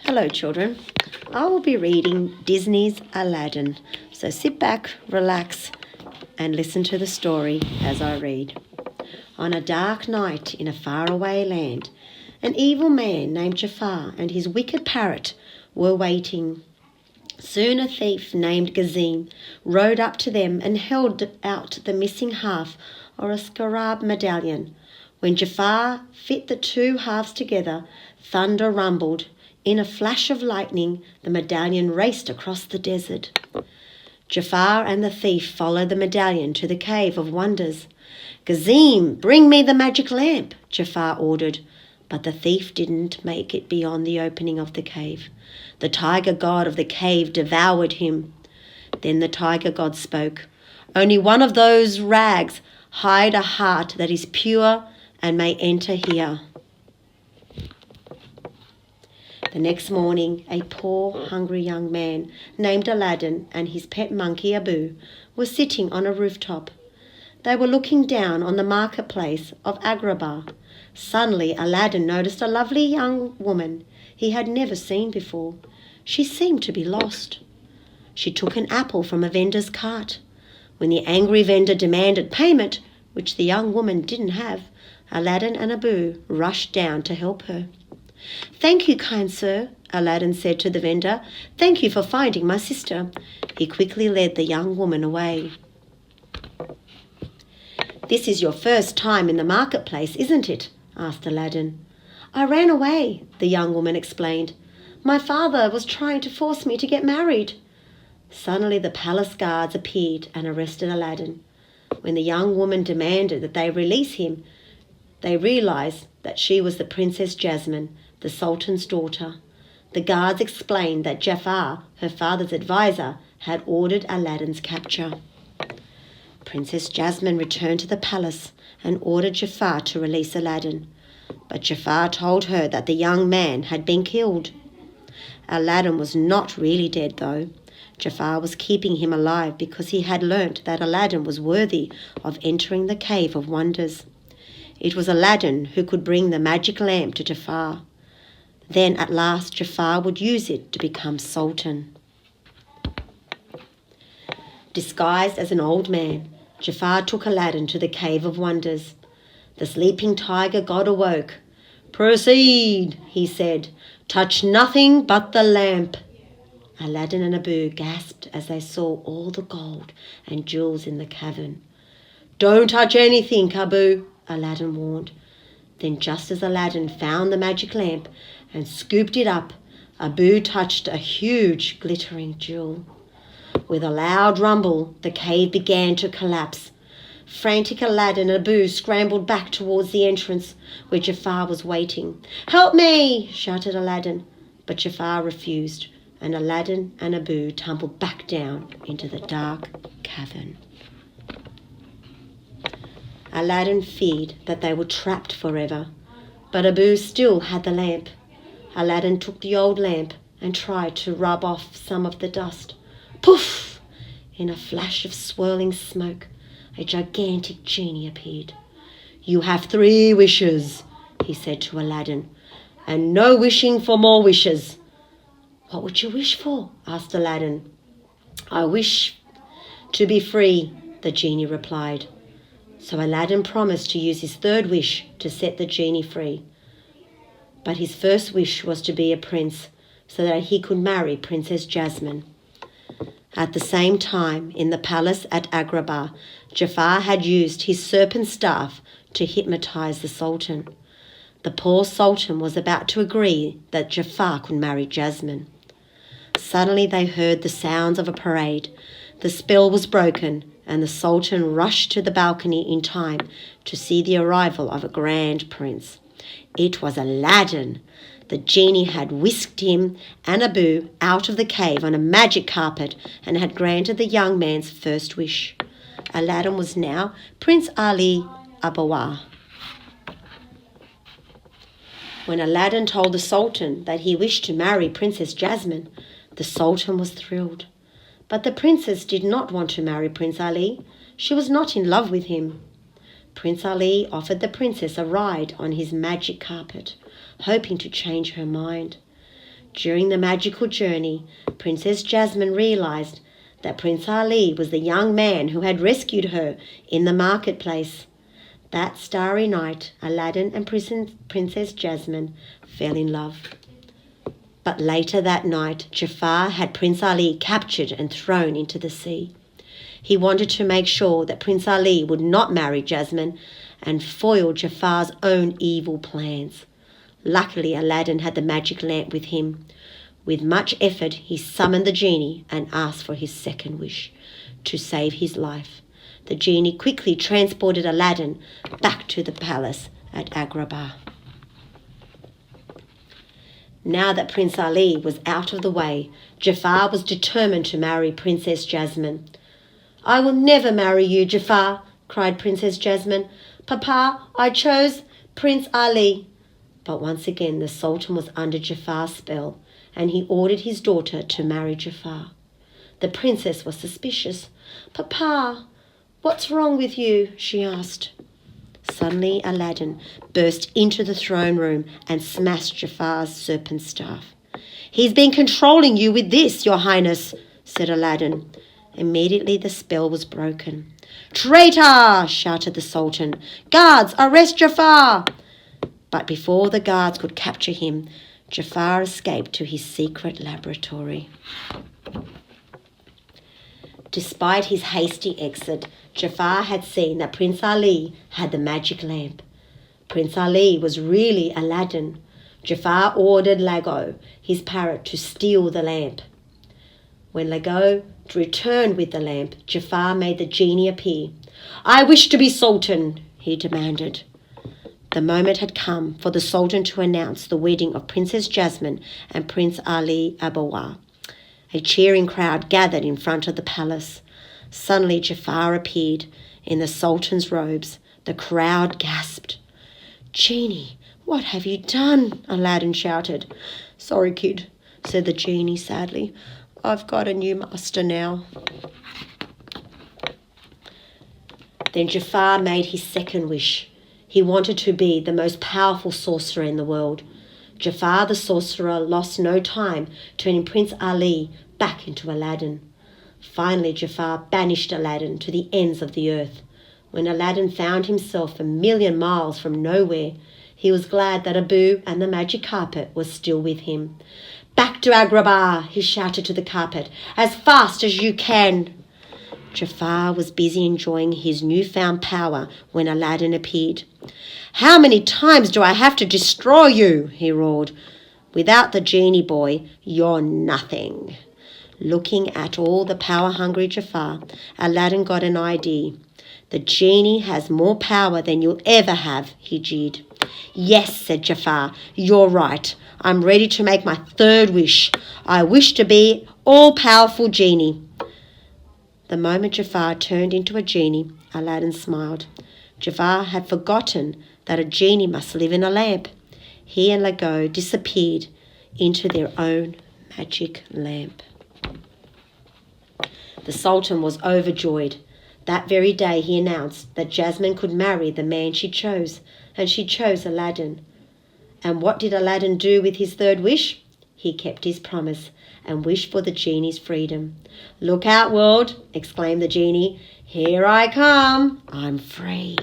Hello children, I will be reading Disney's Aladdin, so sit back, relax and listen to the story as I read. On a dark night in a faraway land, an evil man named Jafar and his wicked parrot were waiting. Soon a thief named Gazim rode up to them and held out the missing half or a scarab medallion. When Jafar fit the two halves together, thunder rumbled. In a flash of lightning, the medallion raced across the desert. Jafar and the thief followed the medallion to the Cave of Wonders. "Gazim, bring me the magic lamp," Jafar ordered, but the thief didn't make it beyond the opening of the cave. The tiger god of the cave devoured him. Then the tiger god spoke, "Only one of those rags hide a heart that is pure and may enter here." The next morning, a poor, hungry young man named Aladdin and his pet monkey Abu were sitting on a rooftop. They were looking down on the marketplace of Agrabah. Suddenly, Aladdin noticed a lovely young woman he had never seen before. She seemed to be lost. She took an apple from a vendor's cart. When the angry vendor demanded payment, which the young woman didn't have, Aladdin and Abu rushed down to help her. "Thank you, kind sir," Aladdin said to the vendor. "Thank you for finding my sister." He quickly led the young woman away. "This is your first time in the marketplace, isn't it?" asked Aladdin. "I ran away," the young woman explained. "My father was trying to force me to get married." Suddenly the palace guards appeared and arrested Aladdin. When the young woman demanded that they release him, they realized that she was the Princess Jasmine, the Sultan's daughter. The guards explained that Jafar, her father's advisor, had ordered Aladdin's capture. Princess Jasmine returned to the palace and ordered Jafar to release Aladdin. But Jafar told her that the young man had been killed. Aladdin was not really dead, though. Jafar was keeping him alive because he had learnt that Aladdin was worthy of entering the Cave of Wonders. It was Aladdin who could bring the magic lamp to Jafar. Then at last Jafar would use it to become Sultan. Disguised as an old man, Jafar took Aladdin to the Cave of Wonders. The sleeping tiger god awoke. "Proceed," he said. "Touch nothing but the lamp." Aladdin and Abu gasped as they saw all the gold and jewels in the cavern. "Don't touch anything, Abu," Aladdin warned. Then just as Aladdin found the magic lamp and scooped it up, Abu touched a huge glittering jewel. With a loud rumble, the cave began to collapse. Frantic Aladdin and Abu scrambled back towards the entrance where Jafar was waiting. "Help me!" shouted Aladdin, but Jafar refused, and Aladdin and Abu tumbled back down into the dark cavern. Aladdin feared that they were trapped forever, but Abu still had the lamp. Aladdin took the old lamp and tried to rub off some of the dust. Poof! In a flash of swirling smoke, a gigantic genie appeared. "You have 3 wishes," he said to Aladdin, "and no wishing for more wishes." "What would you wish for?" asked Aladdin. "I wish to be free," the genie replied. So Aladdin promised to use his 3rd wish to set the genie free. But his first wish was to be a prince, so that he could marry Princess Jasmine. At the same time, in the palace at Agrabah, Jafar had used his serpent staff to hypnotize the Sultan. The poor Sultan was about to agree that Jafar could marry Jasmine. Suddenly they heard the sounds of a parade. The spell was broken, and the Sultan rushed to the balcony in time to see the arrival of a grand prince. It was Aladdin. The genie had whisked him and Abu out of the cave on a magic carpet and had granted the young man's first wish. Aladdin was now Prince Ali Abawah. When Aladdin told the Sultan that he wished to marry Princess Jasmine, the Sultan was thrilled. But the princess did not want to marry Prince Ali. She was not in love with him. Prince Ali offered the princess a ride on his magic carpet, hoping to change her mind. During the magical journey, Princess Jasmine realized that Prince Ali was the young man who had rescued her in the marketplace. That starry night, Aladdin and Princess Jasmine fell in love. But later that night, Jafar had Prince Ali captured and thrown into the sea. He wanted to make sure that Prince Ali would not marry Jasmine and foil Jafar's own evil plans. Luckily, Aladdin had the magic lamp with him. With much effort, he summoned the genie and asked for his second wish, to save his life. The genie quickly transported Aladdin back to the palace at Agrabah. Now that Prince Ali was out of the way, Jafar was determined to marry Princess Jasmine. "I will never marry you, Jafar," cried Princess Jasmine. "Papa, I chose Prince Ali." But once again the Sultan was under Jafar's spell, and he ordered his daughter to marry Jafar. The princess was suspicious. "Papa, what's wrong with you?" she asked. Suddenly Aladdin burst into the throne room and smashed Jafar's serpent staff. "He's been controlling you with this, Your Highness," said Aladdin. Immediately the spell was broken. "Traitor!" shouted the Sultan. "Guards, arrest Jafar!" But before the guards could capture him, Jafar escaped to his secret laboratory. Despite his hasty exit, Jafar had seen that Prince Ali had the magic lamp. Prince Ali was really Aladdin. Jafar ordered Lago, his parrot, to steal the lamp. When Lago returned with the lamp, Jafar made the genie appear. "I wish to be Sultan," he demanded. The moment had come for the Sultan to announce the wedding of Princess Jasmine and Prince Ali Abawa. A cheering crowd gathered in front of the palace. Suddenly Jafar appeared in the Sultan's robes. The crowd gasped. "Genie, what have you done?" Aladdin shouted. "Sorry, kid," said the genie sadly. "I've got a new master now." Then Jafar made his second wish. He wanted to be the most powerful sorcerer in the world. Jafar the sorcerer lost no time turning Prince Ali back into Aladdin. Finally, Jafar banished Aladdin to the ends of the earth. When Aladdin found himself 1,000,000 miles from nowhere, he was glad that Abu and the magic carpet was still with him. "Back to Agrabah," he shouted to the carpet, "as fast as you can." Jafar was busy enjoying his newfound power when Aladdin appeared. "How many times do I have to destroy you?" he roared. "Without the genie boy, you're nothing." Looking at all the power-hungry Jafar, Aladdin got an idea. "The genie has more power than you'll ever have," he jeered. "Yes," said Jafar, "you're right. I'm ready to make my third wish. I wish to be all-powerful genie." The moment Jafar turned into a genie, Aladdin smiled. Jafar had forgotten that a genie must live in a lamp. He and Lago disappeared into their own magic lamp. The Sultan was overjoyed. That very day he announced that Jasmine could marry the man she chose, and she chose Aladdin. And what did Aladdin do with his third wish? He kept his promise and wished for the genie's freedom. "Look out, world!" exclaimed the genie. "Here I come! I'm free!"